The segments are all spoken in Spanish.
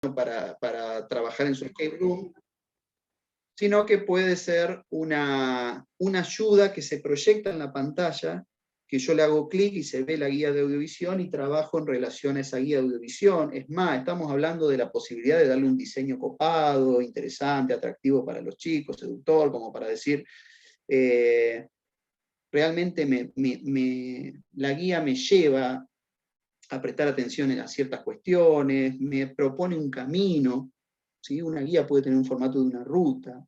para trabajar en su escape room, sino que puede ser una ayuda que se proyecta en la pantalla, que yo le hago clic y se ve la guía de audiovisión y trabajo en relación a esa guía de audiovisión. Es más, estamos hablando de la posibilidad de darle un diseño copado, interesante, atractivo para los chicos, seductor, como para decir, realmente la guía me lleva a prestar atención a ciertas cuestiones, me propone un camino, ¿sí? Una guía puede tener un formato de una ruta,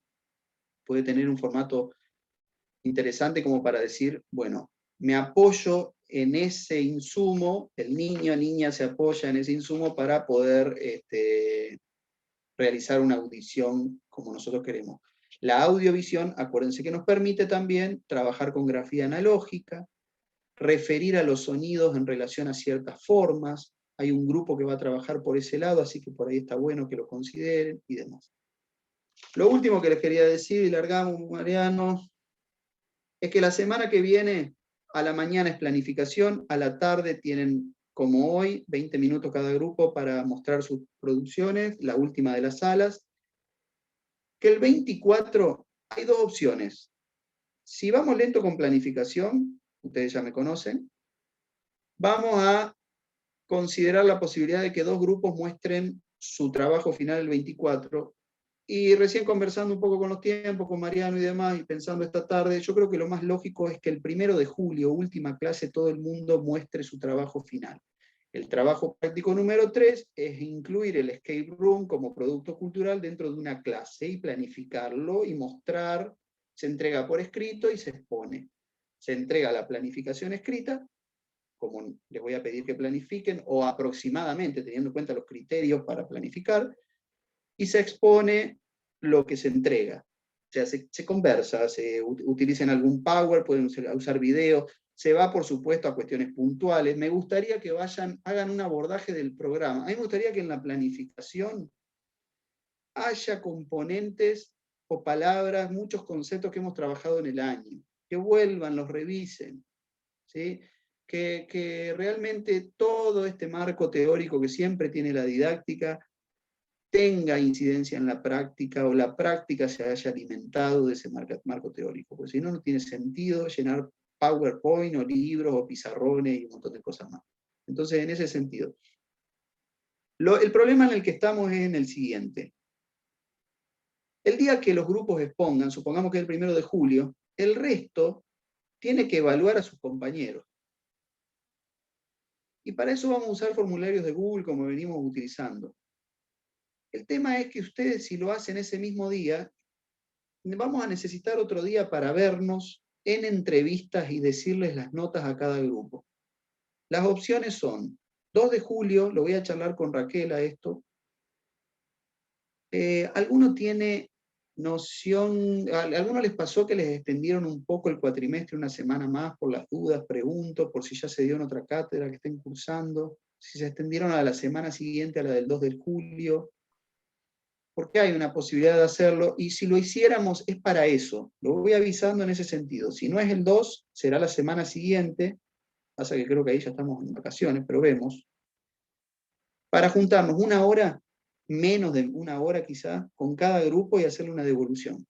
puede tener un formato interesante como para decir, bueno, me apoyo en ese insumo, el niño o niña se apoya en ese insumo para poder realizar una audición como nosotros queremos. La audiovisión, acuérdense que nos permite también trabajar con grafía analógica, referir a los sonidos en relación a ciertas formas. Hay un grupo que va a trabajar por ese lado, así que por ahí está bueno que lo consideren y demás. Lo último que les quería decir, y largamos, Mariano, es que la semana que viene, a la mañana es planificación, a la tarde tienen, como hoy, 20 minutos cada grupo para mostrar sus producciones, la última de las salas. Que el 24 hay dos opciones. Si vamos lento con planificación, ustedes ya me conocen, vamos a considerar la posibilidad de que dos grupos muestren su trabajo final el 24. Y recién conversando un poco con los tiempos, con Mariano y demás, y pensando esta tarde, yo creo que lo más lógico es que el 1 de julio, última clase, todo el mundo muestre su trabajo final. El trabajo práctico número 3 es incluir el escape room como producto cultural dentro de una clase y planificarlo y mostrar, se entrega por escrito y se expone. Se entrega la planificación escrita, como les voy a pedir que planifiquen, o aproximadamente, teniendo en cuenta los criterios para planificar, y se expone lo que se entrega. O sea, se conversa, se utilizan algún power, pueden usar videos, se va, por supuesto, a cuestiones puntuales. Me gustaría que hagan un abordaje del programa. A mí me gustaría que en la planificación haya componentes o palabras, muchos conceptos que hemos trabajado en el año, que vuelvan, los revisen, ¿sí? Que realmente todo este marco teórico que siempre tiene la didáctica tenga incidencia en la práctica o la práctica se haya alimentado de ese marco teórico, porque si no, no tiene sentido llenar PowerPoint o libros o pizarrones y un montón de cosas más. Entonces, en ese sentido. El problema en el que estamos es en el siguiente. El día que los grupos expongan, supongamos que es el 1 de julio, el resto tiene que evaluar a sus compañeros. Y para eso vamos a usar formularios de Google como venimos utilizando. El tema es que ustedes, si lo hacen ese mismo día, vamos a necesitar otro día para vernos en entrevistas y decirles las notas a cada grupo. Las opciones son 2 de julio, lo voy a charlar con Raquel a esto. ¿Alguno tiene noción, a alguno les pasó que les extendieron un poco el cuatrimestre una semana más por las dudas? Pregunto, por si ya se dio en otra cátedra que estén cursando, si se extendieron a la semana siguiente, a la del 2 de julio, porque hay una posibilidad de hacerlo, y si lo hiciéramos es para eso, lo voy avisando en ese sentido. Si no es el 2, será la semana siguiente, pasa que creo que ahí ya estamos en vacaciones, pero vemos, para juntarnos una hora, menos de una hora quizá, con cada grupo y hacerle una devolución.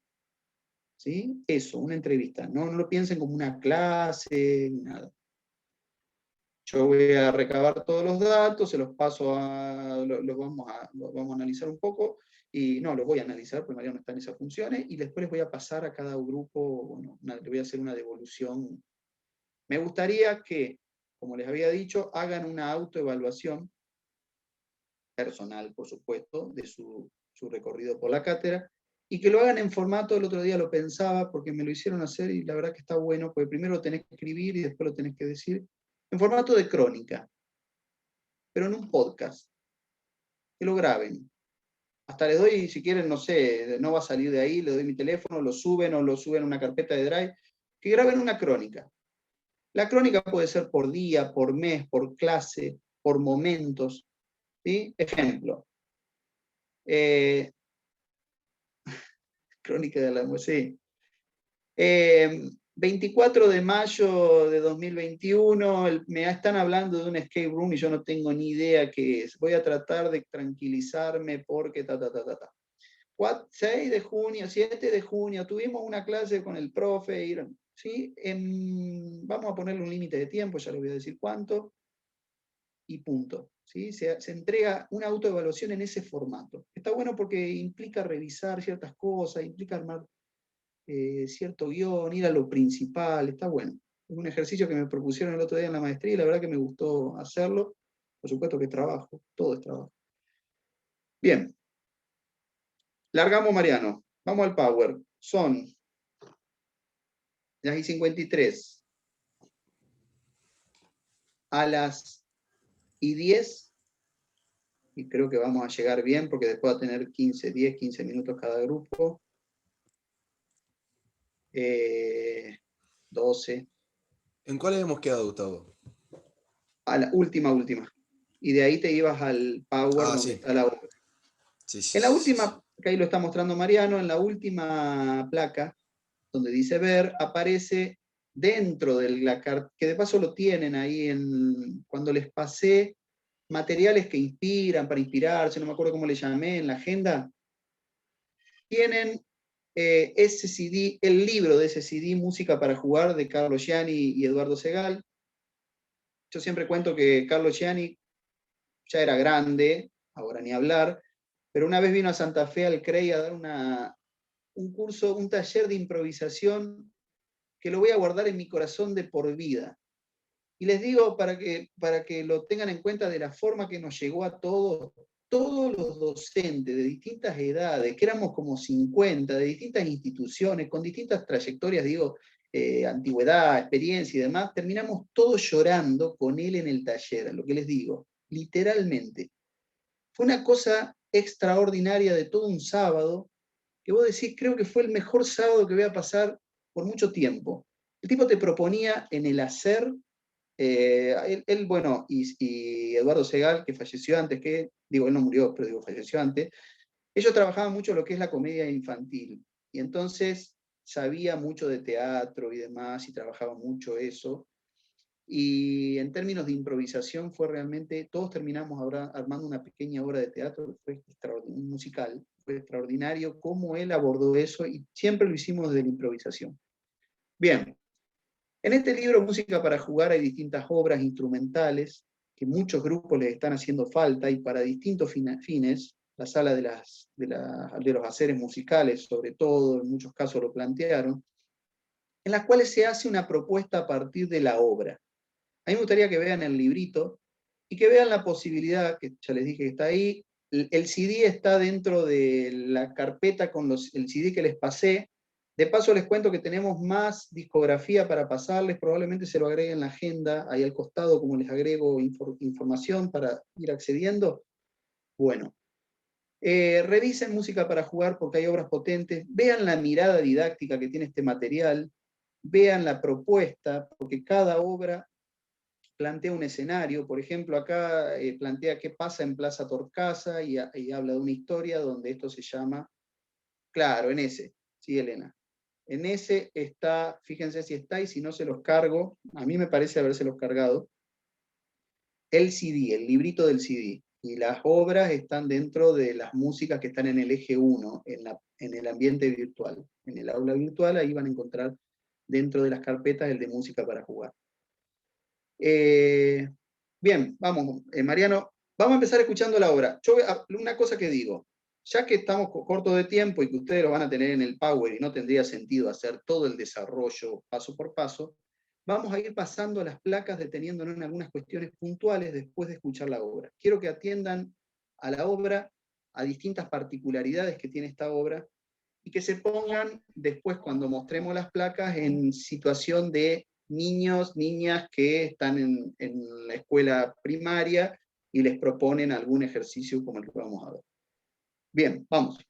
¿Sí? Eso, una entrevista. No lo piensen como una clase, ni nada. Yo voy a recabar todos los datos, se los paso los vamos a analizar un poco, y no, los voy a analizar, porque María no está en esas funciones, y después les voy a pasar a cada grupo, bueno, le voy a hacer una devolución. Me gustaría que, como les había dicho, hagan una autoevaluación personal, por supuesto, de su recorrido por la cátedra, y que lo hagan en formato, el otro día lo pensaba, porque me lo hicieron hacer, y la verdad que está bueno, porque primero lo tenés que escribir y después lo tenés que decir, en formato de crónica, pero en un podcast, que lo graben. Hasta les doy, si quieren, no sé, no va a salir de ahí, le doy mi teléfono, lo suben o lo suben a una carpeta de Drive, que graben una crónica. La crónica puede ser por día, por mes, por clase, por momentos. ¿Sí? Ejemplo. Crónica de la sí. 24 de mayo de 2021, me están hablando de un escape room y yo no tengo ni idea qué es. Voy a tratar de tranquilizarme porque 6 de junio, 7 de junio, tuvimos una clase con el profe, ¿sí? Vamos a ponerle un límite de tiempo, ya les voy a decir cuánto, y punto. ¿Sí? Se entrega una autoevaluación en ese formato. Está bueno porque implica revisar ciertas cosas, implica armar cierto guión, ir a lo principal, está bueno. Es un ejercicio que me propusieron el otro día en la maestría y la verdad que me gustó hacerlo. Por supuesto que es trabajo, todo es trabajo. Bien, largamos Mariano, vamos al power. Son las y 53. A las y 10, y creo que vamos a llegar bien porque después va a tener 10, 15 minutos cada grupo. 12. ¿En cuál hemos quedado, Gustavo? A la última. Y de ahí te ibas al power donde Sí. está la obra. Sí. En la última, que ahí lo está mostrando Mariano, en la última placa, donde dice ver, aparece dentro de la carta, que de paso lo tienen ahí cuando les pasé materiales que inspiran, para inspirarse, no me acuerdo cómo le llamé en la agenda, tienen ese CD, el libro de ese CD, Música para Jugar, de Carlos Gianni y Eduardo Segal. Yo siempre cuento que Carlos Gianni ya era grande, ahora ni hablar, pero una vez vino a Santa Fe al CREI a dar un curso, un taller de improvisación que lo voy a guardar en mi corazón de por vida. Y les digo para que lo tengan en cuenta de la forma que nos llegó a todos los docentes de distintas edades, que éramos como 50, de distintas instituciones, con distintas trayectorias, antigüedad, experiencia y demás, terminamos todos llorando con él en el taller, lo que les digo, literalmente. Fue una cosa extraordinaria de todo un sábado, que vos decís, creo que fue el mejor sábado que voy a pasar por mucho tiempo. El tipo te proponía en el hacer, bueno, y Eduardo Segal, que falleció antes él no murió, pero falleció antes, ellos trabajaban mucho lo que es la comedia infantil, y entonces sabía mucho de teatro y demás, y trabajaba mucho eso, y en términos de improvisación fue realmente, todos terminamos ahora armando una pequeña obra de teatro, fue un musical, fue extraordinario cómo él abordó eso, y siempre lo hicimos desde la improvisación. Bien, en este libro, Música para Jugar, hay distintas obras instrumentales que muchos grupos les están haciendo falta y para distintos fines. La sala de los haceres musicales, sobre todo, en muchos casos lo plantearon, en las cuales se hace una propuesta a partir de la obra. A mí me gustaría que vean el librito y que vean la posibilidad, que ya les dije que está ahí. El CD está dentro de la carpeta con el CD que les pasé. De paso les cuento que tenemos más discografía para pasarles, probablemente se lo agreguen en la agenda, ahí al costado, como les agrego información para ir accediendo. Bueno, revisen Música para Jugar porque hay obras potentes, vean la mirada didáctica que tiene este material, vean la propuesta, porque cada obra plantea un escenario. Por ejemplo, acá plantea qué pasa en Plaza Torcaza y habla de una historia donde esto se llama, claro, en ese, sí, Elena. En ese está, fíjense si está y si no se los cargo, a mí me parece habérselos cargado, el CD, el librito del CD. Y las obras están dentro de las músicas que están en el eje 1, en el ambiente virtual. En el aula virtual ahí van a encontrar dentro de las carpetas el de Música para Jugar. Bien, vamos, Mariano, vamos a empezar escuchando la obra. Una cosa que digo, ya que estamos cortos de tiempo y que ustedes lo van a tener en el Power y no tendría sentido hacer todo el desarrollo paso por paso, vamos a ir pasando las placas deteniéndonos en algunas cuestiones puntuales después de escuchar la obra. Quiero que atiendan a la obra, a distintas particularidades que tiene esta obra, y que se pongan después, cuando mostremos las placas, en situación de niños, niñas que están en la escuela primaria y les proponen algún ejercicio como el que vamos a ver. Bien, vamos.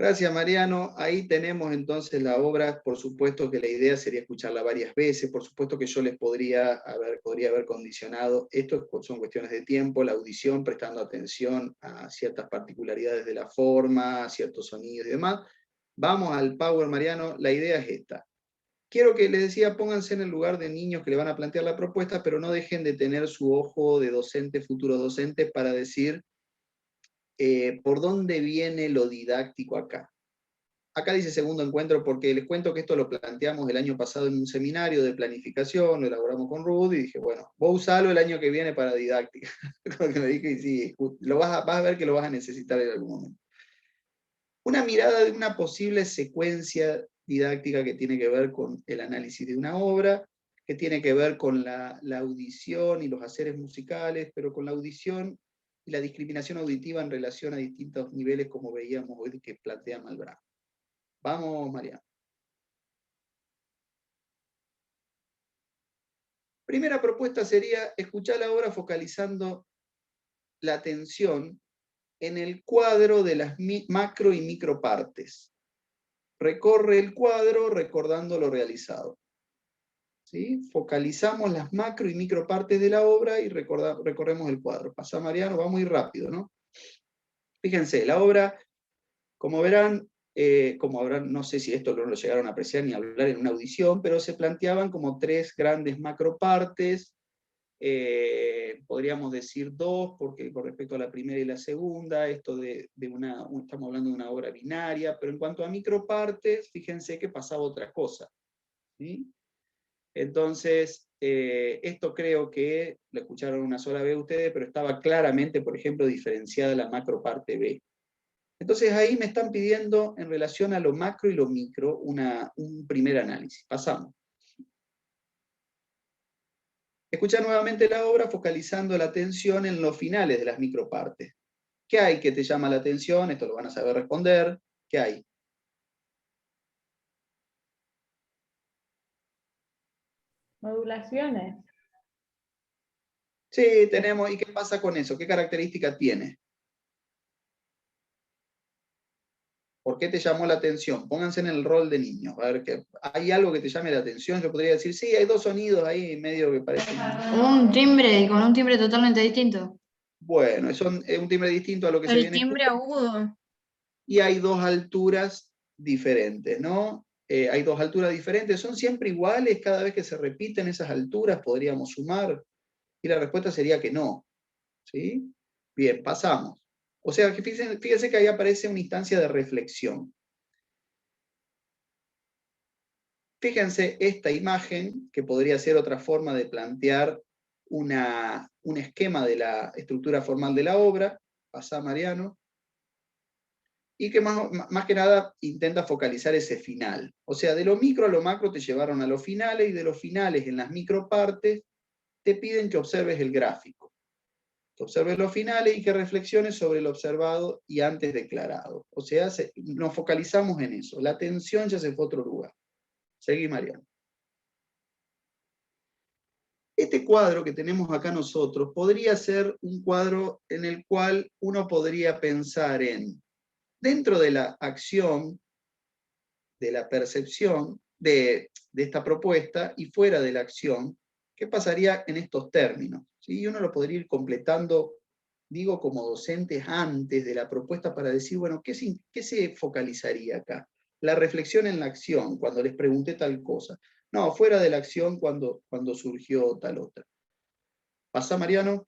Gracias, Mariano. Ahí tenemos entonces la obra. Por supuesto que la idea sería escucharla varias veces. Por supuesto que yo les podría haber condicionado. Esto son cuestiones de tiempo, la audición, prestando atención a ciertas particularidades de la forma, a ciertos sonidos y demás. Vamos al Power, Mariano. La idea es esta. Quiero que les decía, pónganse en el lugar de niños que le van a plantear la propuesta, pero no dejen de tener su ojo de docente, futuro docente, para decir por dónde viene lo didáctico acá. Acá dice segundo encuentro porque les cuento que esto lo planteamos el año pasado en un seminario de planificación, lo elaboramos con Ruth y dije, bueno, vos usalo el año que viene para didáctica. Como que me dije, y sí, vas a ver que lo vas a necesitar en algún momento. Una mirada de una posible secuencia didáctica que tiene que ver con el análisis de una obra, que tiene que ver con la audición y los haceres musicales, pero con la audición y la discriminación auditiva en relación a distintos niveles, como veíamos hoy que plantea Malbrán. Vamos, Mariano. Primera propuesta sería escuchar la obra focalizando la atención en el cuadro de las macro y micro partes. Recorre el cuadro recordando lo realizado. ¿Sí? Focalizamos las macro y micro partes de la obra y recorremos el cuadro. Pasa, Mariano, va muy rápido, ¿no? Fíjense, la obra, como verán, no sé si esto no lo llegaron a apreciar ni a hablar en una audición, pero se planteaban como tres grandes macropartes, podríamos decir dos, porque con respecto a la primera y la segunda, esto estamos hablando de una obra binaria, pero en cuanto a micropartes, fíjense que pasaba otra cosa. ¿Sí? Entonces, esto creo que lo escucharon una sola vez ustedes, pero estaba claramente, por ejemplo, diferenciada la macroparte B. Entonces ahí me están pidiendo en relación a lo macro y lo micro un primer análisis. Pasamos. Escucha nuevamente la obra focalizando la atención en los finales de las micropartes. ¿Qué hay que te llama la atención? Esto lo van a saber responder. ¿Qué hay? Modulaciones. Sí, tenemos. ¿Y qué pasa con eso? ¿Qué característica tiene? ¿Por qué te llamó la atención? Pónganse en el rol de niños. A ver, ¿hay algo que te llame la atención? Yo podría decir, sí, hay dos sonidos ahí medio que parecen... Un timbre, con un timbre totalmente distinto. Bueno, es un timbre distinto a lo que se El viene timbre agudo. y hay dos alturas diferentes, ¿no? Hay dos alturas diferentes, ¿son siempre iguales cada vez que se repiten esas alturas? ¿Podríamos sumar? Y la respuesta sería que no. ¿Sí? Bien, pasamos. O sea, que fíjense que ahí aparece una instancia de reflexión. Fíjense esta imagen, que podría ser otra forma de plantear un esquema de la estructura formal de la obra. Pasá, Mariano. Y que más que nada intenta focalizar ese final. O sea, de lo micro a lo macro te llevaron a los finales, y de los finales en las micropartes te piden que observes el gráfico, que observes los finales y que reflexiones sobre lo observado y antes declarado. O sea, nos focalizamos en eso. La atención ya se fue a otro lugar. Seguí, Mariano. Este cuadro que tenemos acá nosotros podría ser un cuadro en el cual uno podría pensar en, dentro de la acción, de la percepción de esta propuesta y fuera de la acción, ¿qué pasaría en estos términos? ¿Sí? Uno lo podría ir completando, digo, como docentes antes de la propuesta para decir, bueno, ¿qué se focalizaría acá? La reflexión en la acción, cuando les pregunté tal cosa. No, fuera de la acción cuando surgió tal otra. ¿Pasa, Mariano?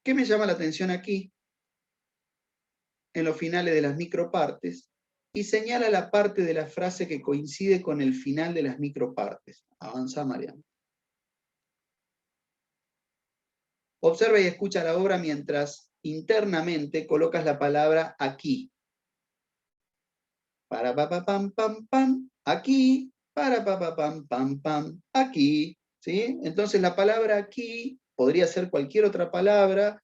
¿Qué me llama la atención aquí? En los finales de las micropartes, y señala la parte de la frase que coincide con el final de las micropartes. Avanza, Mariano. Observa y escucha la obra mientras internamente colocas la palabra aquí. Para pa pa pam pam pam, aquí, para pa pa pam pam pam, aquí. ¿Sí? Entonces la palabra aquí podría ser cualquier otra palabra,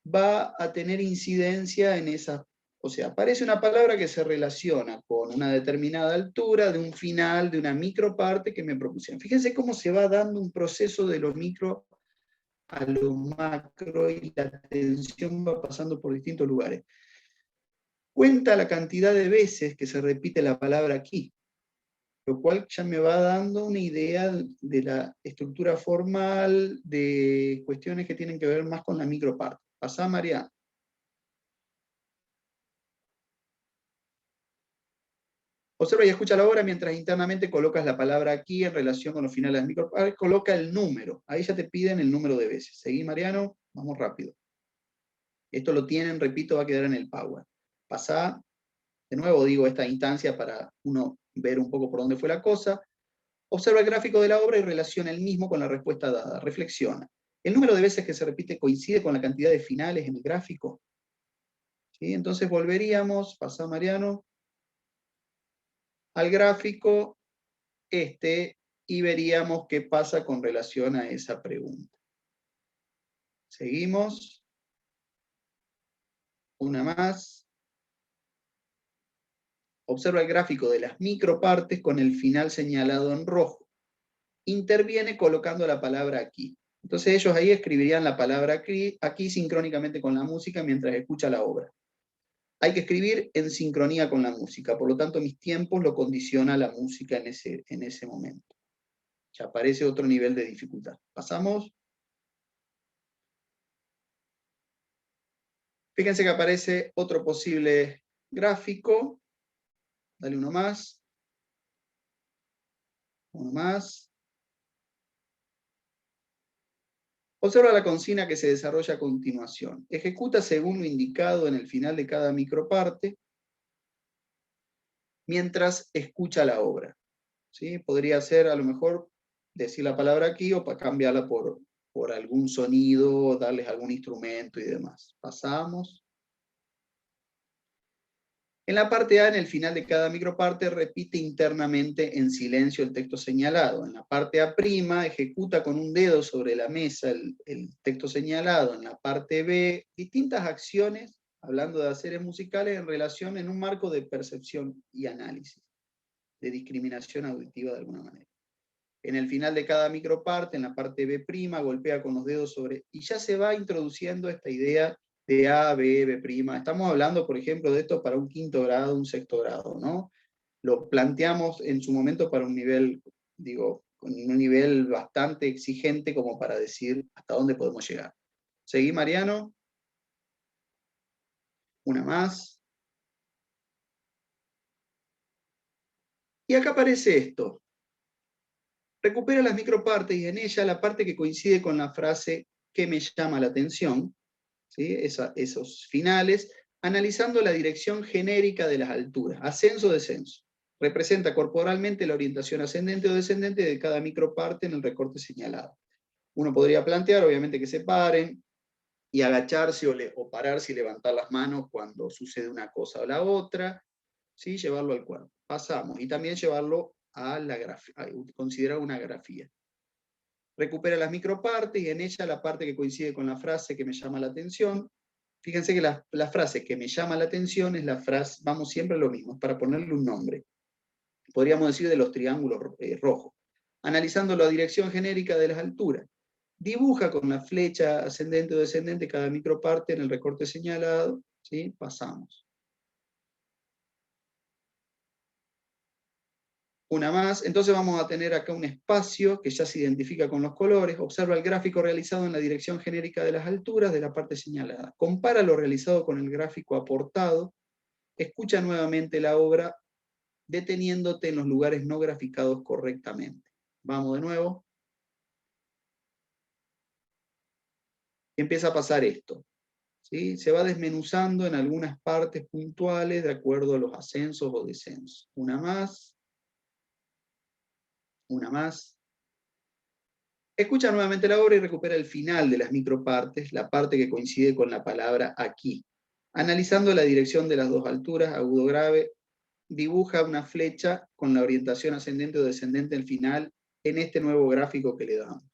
va a tener incidencia en esa. O sea, aparece una palabra que se relaciona con una determinada altura, de un final, de una microparte que me propusieron. Fíjense cómo se va dando un proceso de lo micro a lo macro y la atención va pasando por distintos lugares. Cuenta la cantidad de veces que se repite la palabra aquí, lo cual ya me va dando una idea de la estructura formal, de cuestiones que tienen que ver más con la microparte. Pasá, María. Observa y escucha la obra mientras internamente colocas la palabra aquí en relación con los finales de las micropartes. Coloca el número. Ahí ya te piden el número de veces. Seguí, Mariano. Vamos rápido. Esto lo tienen, repito, va a quedar en el Power. Pasá. De nuevo digo esta instancia para uno ver un poco por dónde fue la cosa. Observa el gráfico de la obra y relaciona el mismo con la respuesta dada. Reflexiona. ¿El número de veces que se repite coincide con la cantidad de finales en el gráfico? ¿Sí? Entonces volveríamos, pasá Mariano, al gráfico y veríamos qué pasa con relación a esa pregunta. Seguimos. Una más. Observa el gráfico de las micropartes con el final señalado en rojo. Interviene colocando la palabra aquí. Entonces ellos ahí escribirían la palabra aquí sincrónicamente con la música mientras escucha la obra. Hay que escribir en sincronía con la música, por lo tanto mis tiempos lo condiciona la música en ese momento. Ya aparece otro nivel de dificultad. Pasamos. Fíjense que aparece otro posible gráfico. Dale uno más. Uno más. Observa la consigna que se desarrolla a continuación. Ejecuta según lo indicado en el final de cada microparte mientras escucha la obra. ¿Sí? Podría ser a lo mejor decir la palabra aquí o para cambiarla por algún sonido, darles algún instrumento y demás. Pasamos. En la parte A, en el final de cada microparte, repite internamente en silencio el texto señalado. En la parte A', ejecuta con un dedo sobre la mesa el texto señalado. En la parte B, distintas acciones, hablando de haceres musicales, en relación en un marco de percepción y análisis, de discriminación auditiva de alguna manera. En el final de cada microparte, en la parte B', golpea con los dedos sobre, y ya se va introduciendo esta idea de A, B, B'. Estamos hablando, por ejemplo, de esto para un quinto grado, un sexto grado, ¿no? Lo planteamos en su momento para un nivel, digo, con un nivel bastante exigente como para decir hasta dónde podemos llegar. Seguí, Mariano. Una más. Y acá aparece esto. Recupera las micropartes y en ella la parte que coincide con la frase que me llama la atención, ¿sí? Esos finales, analizando la dirección genérica de las alturas, ascenso o descenso. Representa corporalmente la orientación ascendente o descendente de cada microparte en el recorte señalado. Uno podría plantear, obviamente, que se paren y agacharse o pararse y levantar las manos cuando sucede una cosa o la otra, ¿sí? Llevarlo al cuerpo. Pasamos. Y también llevarlo a la grafía, considerar una grafía. Recupera las micropartes y en ella la parte que coincide con la frase que me llama la atención. Fíjense que la frase que me llama la atención es la frase, vamos siempre a lo mismo, es para ponerle un nombre. Podríamos decir de los triángulos rojos. Analizando la dirección genérica de las alturas. Dibuja con la flecha ascendente o descendente cada microparte en el recorte señalado. ¿Sí? Pasamos. Una más, entonces vamos a tener acá un espacio que ya se identifica con los colores. Observa el gráfico realizado en la dirección genérica de las alturas de la parte señalada. Compara lo realizado con el gráfico aportado. Escucha nuevamente la obra deteniéndote en los lugares no graficados correctamente. Vamos de nuevo. Y empieza a pasar esto. ¿Sí? Se va desmenuzando en algunas partes puntuales de acuerdo a los ascensos o descensos. Una más. Una más. Escucha nuevamente la obra y recupera el final de las micropartes, la parte que coincide con la palabra aquí. Analizando la dirección de las dos alturas, agudo grave, dibuja una flecha con la orientación ascendente o descendente al final en este nuevo gráfico que le damos.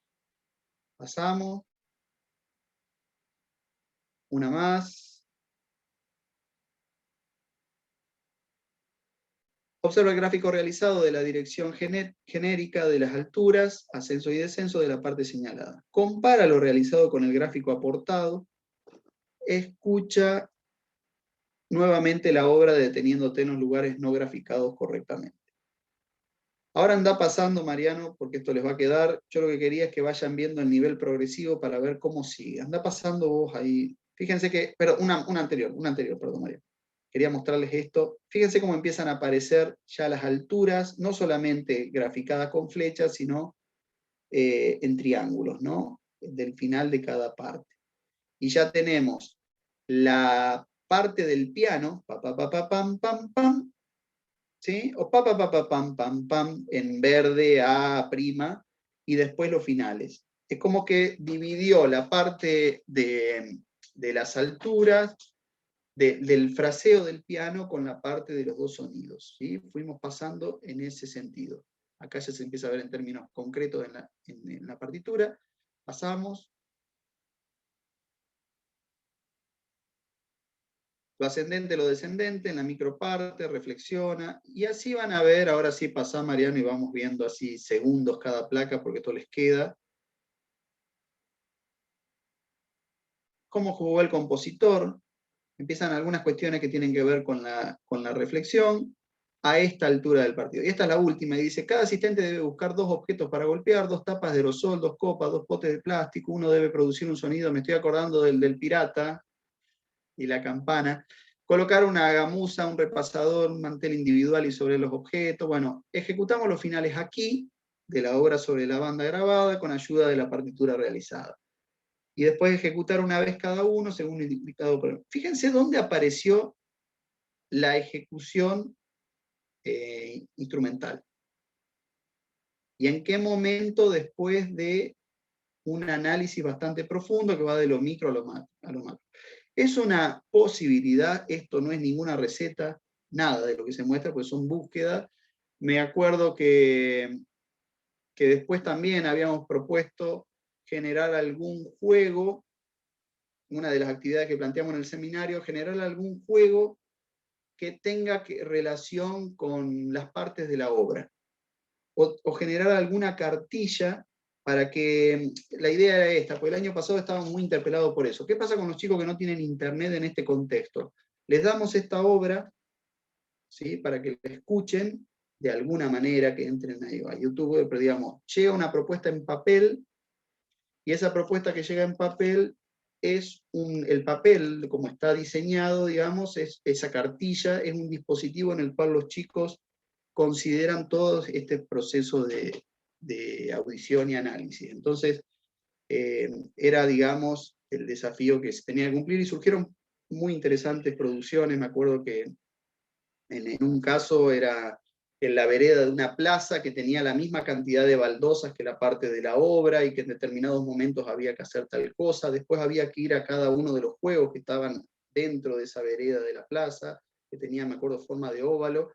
Pasamos. Una más. Observa el gráfico realizado de la dirección genérica de las alturas, ascenso y descenso de la parte señalada. Compara lo realizado con el gráfico aportado. Escucha nuevamente la obra deteniéndote en los lugares no graficados correctamente. Ahora anda pasando, Mariano, porque esto les va a quedar. Yo lo que quería es que vayan viendo el nivel progresivo para ver cómo sigue. Anda pasando vos ahí. Fíjense que, pero una anterior, perdón, Mariano. Quería mostrarles esto. Fíjense cómo empiezan a aparecer ya las alturas, no solamente graficadas con flechas, sino en triángulos, ¿no? Del final de cada parte. Y ya tenemos la parte del piano, pa, pa, pa, pa, pam, pam, pam, ¿sí? O pa, pa, pa, pa, pam, pam, pam, en verde, A', y después los finales. Es como que dividió la parte de las alturas, del fraseo del piano con la parte de los dos sonidos, ¿sí? Fuimos pasando en ese sentido. Acá ya se empieza a ver en términos concretos en la partitura. Pasamos. Lo ascendente, lo descendente, en la microparte, reflexiona, y así van a ver, ahora sí pasa Mariano y vamos viendo así segundos cada placa porque todo les queda. Cómo jugó el compositor, empiezan algunas cuestiones que tienen que ver con la reflexión a esta altura del partido. Y esta es la última, y dice, cada asistente debe buscar 2 objetos para golpear, 2 tapas de aerosol, 2 copas, 2 potes de plástico, uno debe producir un sonido, me estoy acordando del pirata y la campana, colocar una gamuza, un repasador, un mantel individual y sobre los objetos. Bueno, ejecutamos los finales aquí, de la obra sobre la banda grabada, con ayuda de la partitura realizada. Y después ejecutar una vez cada uno, según indicado por... Fíjense dónde apareció la ejecución instrumental. Y en qué momento después de un análisis bastante profundo que va de lo micro a lo macro. Es una posibilidad, esto no es ninguna receta, nada de lo que se muestra, pues son búsquedas. Me acuerdo que después también habíamos propuesto generar algún juego, una de las actividades que planteamos en el seminario, generar algún juego que tenga relación con las partes de la obra, o generar alguna cartilla para que, la idea era esta, porque el año pasado estábamos muy interpelados por eso. ¿Qué pasa con los chicos que no tienen internet en este contexto? Les damos esta obra, ¿sí? Para que la escuchen de alguna manera, que entren ahí a YouTube, pero digamos, llega una propuesta en papel, y esa propuesta que llega en papel es el papel, como está diseñado, digamos, esa cartilla, es un dispositivo en el cual los chicos consideran todo este proceso de audición y análisis. Entonces, era, digamos, el desafío que se tenía que cumplir, y surgieron muy interesantes producciones. Me acuerdo que en un caso era en la vereda de una plaza que tenía la misma cantidad de baldosas que la parte de la obra, y que en determinados momentos había que hacer tal cosa. Después había que ir a cada uno de los juegos que estaban dentro de esa vereda de la plaza, que tenía, me acuerdo, forma de óvalo.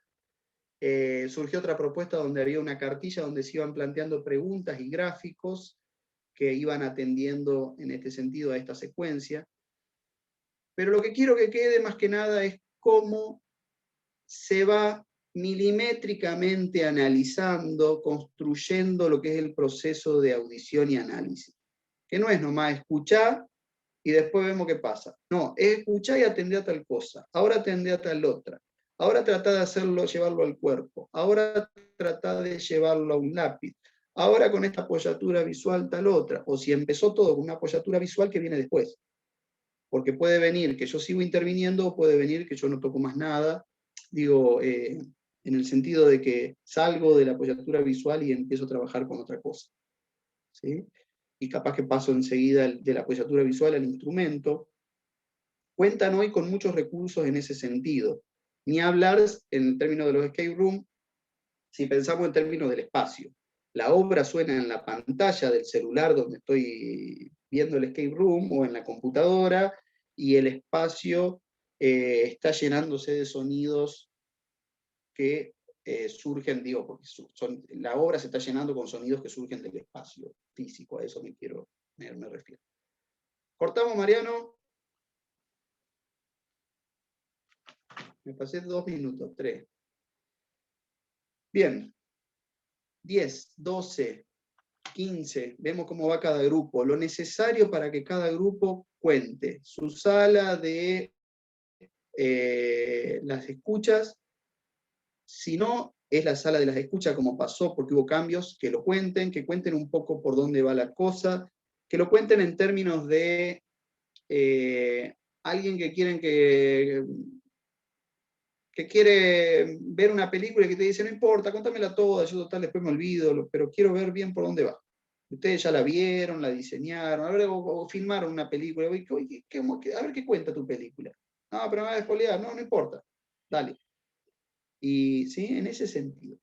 Surgió otra propuesta donde había una cartilla donde se iban planteando preguntas y gráficos que iban atendiendo en este sentido a esta secuencia. Pero lo que quiero que quede más que nada es cómo se va milimétricamente analizando, construyendo lo que es el proceso de audición y análisis. Que no es nomás escuchar y después vemos qué pasa. No, es escuchar y atender a tal cosa. Ahora atender a tal otra. Ahora tratar de hacerlo, llevarlo al cuerpo. Ahora tratar de llevarlo a un lápiz. Ahora con esta apoyatura visual tal otra. O si empezó todo con una apoyatura visual que viene después. Porque puede venir que yo sigo interviniendo, o puede venir que yo no toco más nada. Digo, en el sentido de que salgo de la apoyatura visual y empiezo a trabajar con otra cosa, ¿sí? Y capaz que paso enseguida de la apoyatura visual al instrumento. Cuentan hoy con muchos recursos en ese sentido. Ni hablar en términos de los escape room, si pensamos en términos del espacio. La obra suena en la pantalla del celular donde estoy viendo el escape room, o en la computadora, y el espacio está llenándose de sonidos que surgen, digo, porque la obra se está llenando con sonidos que surgen del espacio físico, a eso me refiero. ¿Cortamos, Mariano? Me pasé 2 minutos, 3. Bien, 10, 12, 15, vemos cómo va cada grupo. Lo necesario para que cada grupo cuente su sala de las escuchas. Si no, es la sala de las escuchas como pasó porque hubo cambios, que lo cuenten, que cuenten un poco por dónde va la cosa, que lo cuenten en términos de alguien que quieren que quiere ver una película y que te dice, no importa, contámela toda, yo total después me olvido, pero quiero ver bien por dónde va. Ustedes ya la vieron, la diseñaron, o filmaron una película, a ver qué cuenta tu película. No, pero me va a despolear, no importa, dale. Y sí, en ese sentido.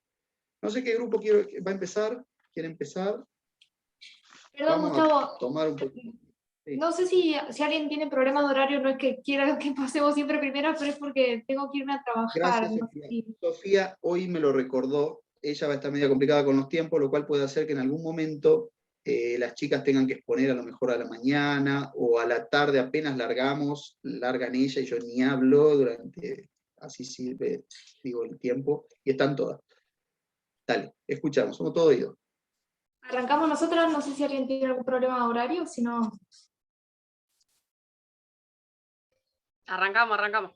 No sé qué grupo va a empezar, quiere empezar. Perdón, Vamos Gustavo. a tomar un poco. Sí. No sé si alguien tiene problema de horario, no es que quiera que pasemos siempre primero, pero es porque tengo que irme a trabajar. Gracias, No sé Sofía. si- Sofía hoy me lo recordó. Ella va a estar medio complicada con los tiempos, lo cual puede hacer que en algún momento las chicas tengan que exponer a lo mejor a la mañana o a la tarde apenas largamos, largan ella y yo ni hablo durante, así sirve, digo, el tiempo, y están todas. Dale, escuchamos, somos todo oídos. Arrancamos nosotras, no sé si alguien tiene algún problema de horario, si no... Arrancamos.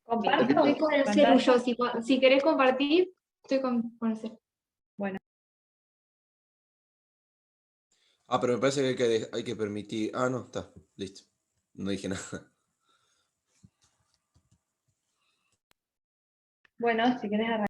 Comparto, estoy con el celu yo, si querés compartir, estoy con el celu. Ah, pero me parece que hay que permitir. Ah, no, está, listo. No dije nada. Bueno, si querés arrancar.